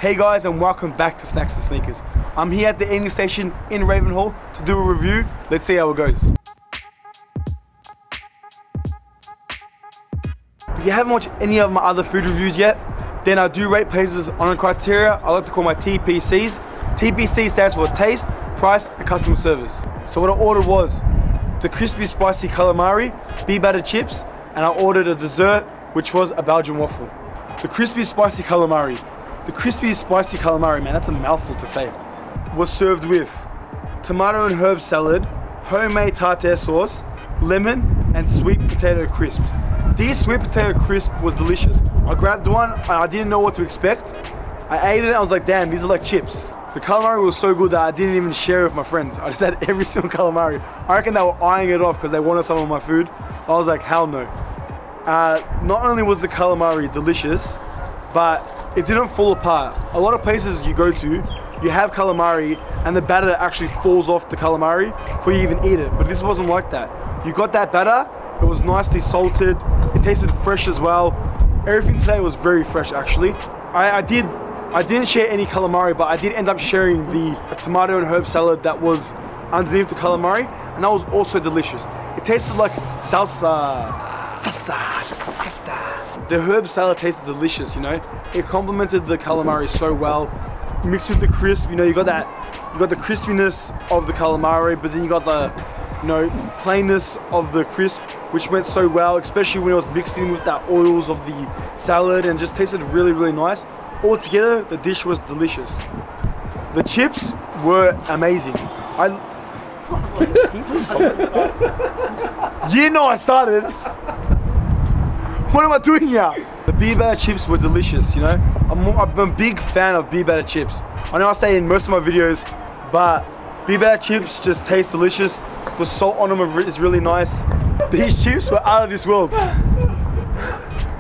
Hey guys, and welcome back to Snacks and Sneakers. I'm here at the eating station in Ravenhall to do a review. Let's see how it goes. If you haven't watched any of my other food reviews yet, then I do rate places on a criteria I like to call my TPCs. TPC stands for taste, price, and customer service. So what I ordered was the crispy spicy calamari, Beaver Chips, and I ordered a dessert which was a Belgian waffle. The crispy spicy calamari. The crispy spicy calamari, man, that's a mouthful to say. Was served with tomato and herb salad, homemade tartare sauce, lemon, and sweet potato crisps. These sweet potato crisp was delicious. I grabbed one and I didn't know what to expect. I ate it and I was like, damn, these are like chips. The calamari was so good that I didn't even share it with my friends. I just had every single calamari. I reckon they were eyeing it off because they wanted some of my food. I was like, hell no. Not only was the calamari delicious, but it didn't fall apart. A lot of places you go to, you have calamari and the batter actually falls off the calamari before you even eat it. But this wasn't like that. You got that batter, it was nicely salted, it tasted fresh as well. Everything today was very fresh actually. I didn't share any calamari, but I did end up sharing the tomato and herb salad that was underneath the calamari, and that was also delicious. It tasted like salsa. The herb salad tasted delicious, you know. It complemented the calamari so well. Mixed with the crisp, you know, you got the crispiness of the calamari, but then you got the, you know, plainness of the crisp, which went so well, especially when it was mixed in with that oils of the salad, and just tasted really, really nice. Altogether, the dish was delicious. The chips were amazing. You know I started. What am I doing here? The Beaver Chips were delicious, you know. I'm a big fan of Beaver Chips. I know I say in most of my videos, but Beaver Chips just taste delicious. The salt on them is really nice. These chips were out of this world.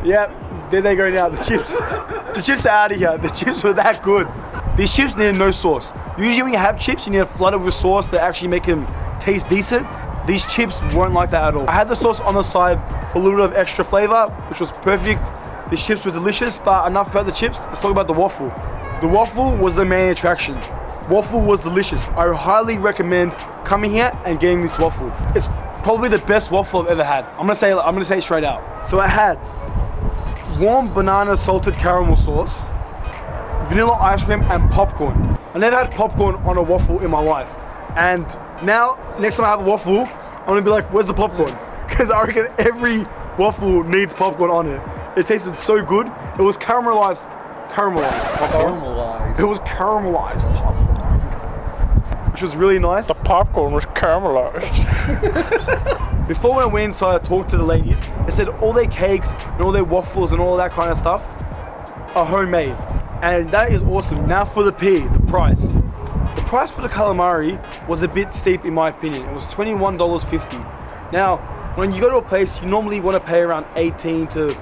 Yeah, there they go now, the chips. The chips are out of here. The chips were that good. These chips needed no sauce. Usually when you have chips, you need to flood it with sauce to actually make them taste decent. These chips weren't like that at all. I had the sauce on the side for a little bit of extra flavor, which was perfect. These chips were delicious, but enough about the chips. Let's talk about the waffle. The waffle was the main attraction. Waffle was delicious. I highly recommend coming here and getting this waffle. It's probably the best waffle I've ever had. I'm gonna say it straight out. So I had warm banana salted caramel sauce, vanilla ice cream, and popcorn. I never had popcorn on a waffle in my life. And now, next time I have a waffle, I'm gonna be like, where's the popcorn? Because I reckon every waffle needs popcorn on it. It tasted so good. It was caramelized popcorn. It was caramelized popcorn, which was really nice. The popcorn was caramelized. Before when I went inside, I talked to the ladies. They said all their cakes and all their waffles and all that kind of stuff are homemade. And that is awesome. Now for the price. The price for the calamari was a bit steep in my opinion. It was $21.50. Now, when you go to a place, you normally want to pay around $16 to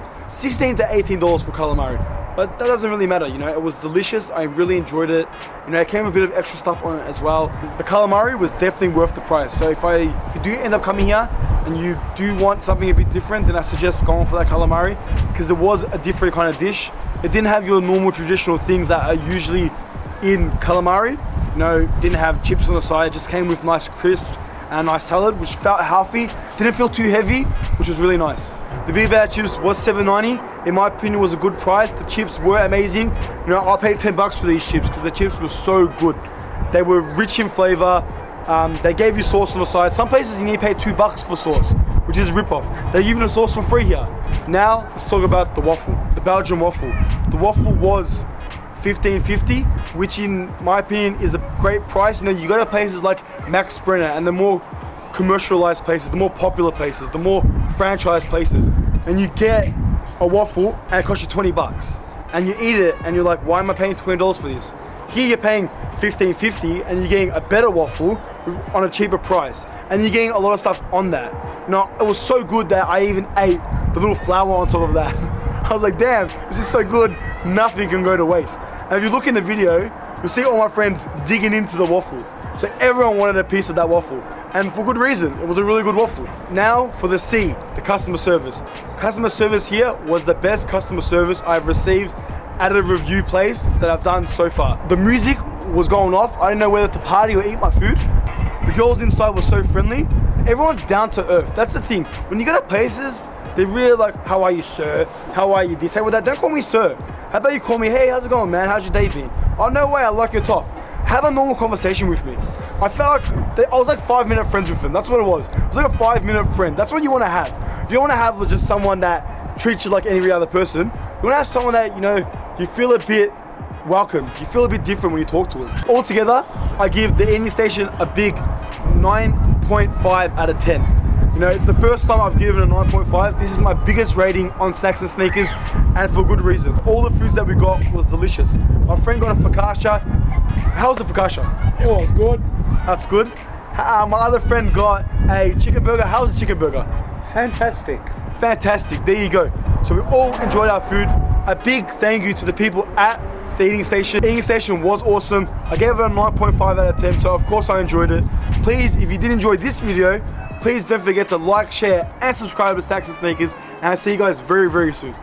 $18 for calamari. But that doesn't really matter, you know. It was delicious. I really enjoyed it. You know, it came with a bit of extra stuff on it as well. The calamari was definitely worth the price. So if you do end up coming here and you do want something a bit different, then I suggest going for that calamari, because it was a different kind of dish. It didn't have your normal traditional things that are usually in calamari. You know, didn't have chips on the side. It just came with nice crisps and a nice salad, which felt healthy. Didn't feel too heavy, which was really nice. The Beaver Chips was $7.90. In my opinion, was a good price. The chips were amazing. You know, I paid $10 for these chips because the chips were so good. They were rich in flavor. They gave you sauce on the side. Some places you need to pay $2 for sauce, which is a rip-off. They give you the sauce for free here. Now, let's talk about the waffle, the Belgian waffle. The waffle was $15.50, which in my opinion is a great price. You know, you go to places like Max Brenner and the more commercialized places, the more popular places, the more franchise places, and you get a waffle and it costs you $20. And you eat it and you're like, why am I paying $20 for this? Here you're paying $15.50 and you're getting a better waffle on a cheaper price. And you're getting a lot of stuff on that. You know, it was so good that I even ate the little flour on top of that. I was like, damn, this is so good, nothing can go to waste. And if you look in the video, you'll see all my friends digging into the waffle. So everyone wanted a piece of that waffle. And for good reason, it was a really good waffle. Now for the C, the customer service. Customer service here was the best customer service I've received out of the review place that I've done so far. The music was going off. I didn't know whether to party or eat my food. The girls inside were so friendly. Everyone's down to earth. That's the thing. When you go to places, they really like, how are you, sir? How are you this? Hey, well, don't call me sir. How about you call me, hey, how's it going, man? How's your day been? Oh, no way, I like your top. Have a normal conversation with me. I felt like I was like 5-minute friends with them. That's what it was. It was like a 5-minute friend. That's what you want to have. You don't want to have just someone that treats you like any other person. You want to have someone that, you know, you feel a bit welcome. You feel a bit different when you talk to them. Altogether, I give the eating station a big 9.5 out of 10. You know, it's the first time I've given it a 9.5. This is my biggest rating on Snacks and Sneakers, and for good reason. All the foods that we got was delicious. My friend got a focaccia. How was the focaccia? It was good. That's good. My other friend got a chicken burger. How was the chicken burger? Fantastic. Fantastic. There you go. So we all enjoyed our food. A big thank you to the people at the eating station. The eating station was awesome. I gave it a 9.5 out of 10, so of course I enjoyed it. Please, if you did enjoy this video, please don't forget to like, share, and subscribe to Snacks and Sneakers, and I'll see you guys very, very soon.